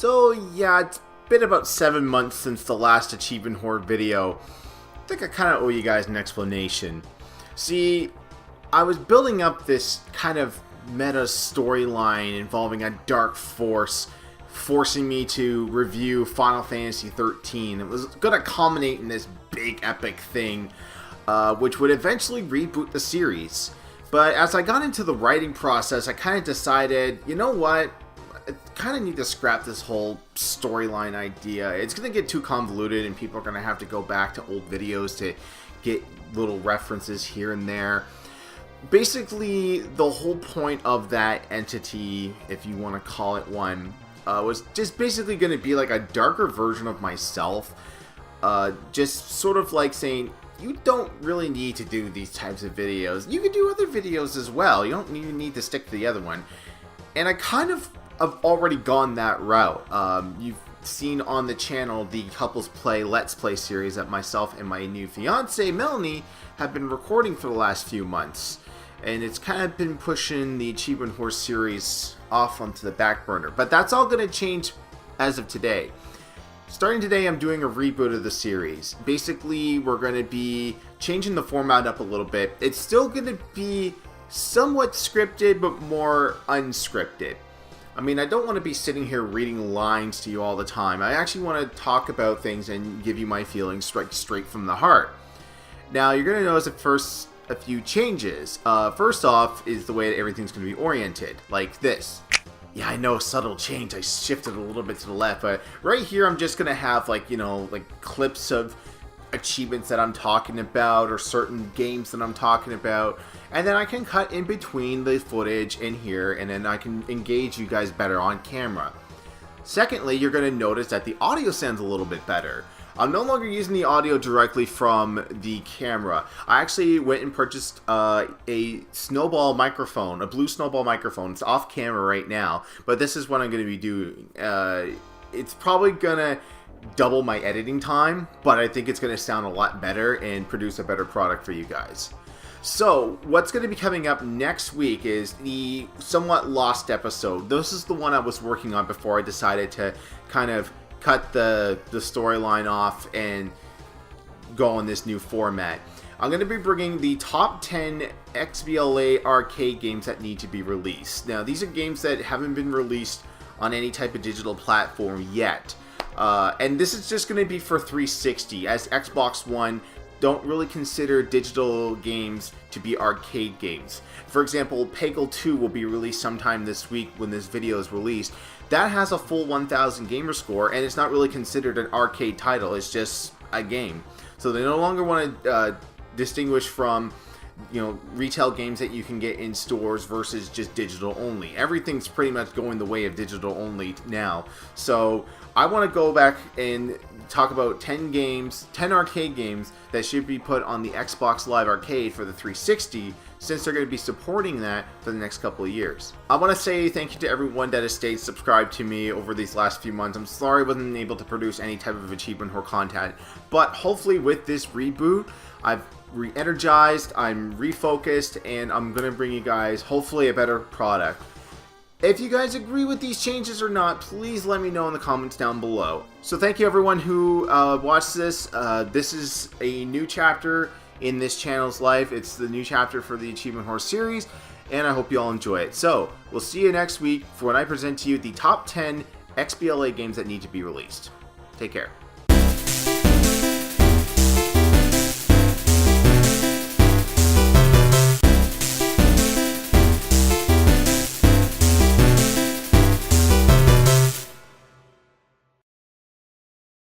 So yeah, it's been about 7 months since the last Achievement Horde video. I think I kind of owe you guys an explanation. See, I was building up this kind of meta storyline involving a dark force forcing me to review Final Fantasy 13. It was going to culminate in this big epic thing, which would eventually reboot the series. But as I got into the writing process, I kind of decided, you know what? I kind of need to scrap this whole storyline idea. It's going to get too convoluted and people are going to have to go back to old videos to get little references here and there. Basically, the whole point of that entity, if you want to call it one, was just basically going to be like a darker version of myself. Just sort of like saying, you don't really need to do these types of videos. You can do other videos as well. You don't even need to stick to the other one. And I kind of have already gone that route. You've seen on the channel the Couples Play Let's Play series that myself and my new fiance Melanie have been recording for the last few months. And it's kind of been pushing the Achievement Horde series off onto the back burner. But that's all going to change as of today. Starting today, I'm doing a reboot of the series. Basically, we're going to be changing the format up a little bit. It's still going to be somewhat scripted, but more unscripted. I mean, I don't want to be sitting here reading lines to you all the time. I actually want to talk about things and give you my feelings straight from the heart. Now, you're going to notice at first a few changes. First off is the way that everything's going to be oriented, like this. Yeah, I know, subtle change. I shifted a little bit to the left, but right here I'm just going to have like clips of achievements that I'm talking about or certain games that I'm talking about, and then I can cut in between the footage in here, and then I can engage you guys better on camera. Secondly, you're going to notice that the audio sounds a little bit better. I'm no longer using the audio directly from the camera. I actually went and purchased a snowball microphone, a blue snowball microphone. It's off camera right now, but this is what I'm going to be doing. It's probably going to double my editing time, but I think it's going to sound a lot better and produce a better product for you guys. So, what's going to be coming up next week is the somewhat lost episode. This is the one I was working on before I decided to kind of cut the storyline off and go on this new format. I'm going to be bringing the top 10 XBLA arcade games that need to be released. Now, these are games that haven't been released on any type of digital platform yet. And this is just going to be for 360, as Xbox One don't really consider digital games to be arcade games. For example, Peggle 2 will be released sometime this week when this video is released. That has a full 1000 gamer score, and it's not really considered an arcade title, it's just a game. So they no longer want to distinguish from, retail games that you can get in stores versus just digital only. Everything's pretty much going the way of digital only now. So I want to go back and talk about 10 arcade games that should be put on the Xbox Live Arcade for the 360, since they're going to be supporting that for the next couple of years. I want to say thank you to everyone that has stayed subscribed to me over these last few months. I'm sorry I wasn't able to produce any type of Achievement Horde content, but hopefully with this reboot, I've re-energized, I'm refocused, and I'm going to bring you guys hopefully a better product. If you guys agree with these changes or not, please let me know in the comments down below. So thank you everyone who watched this. This is a new chapter in this channel's life. It's the new chapter for the Achievement Horde series, and I hope you all enjoy it. So we'll see you next week for when I present to you the top 10 XBLA games that need to be released. Take care.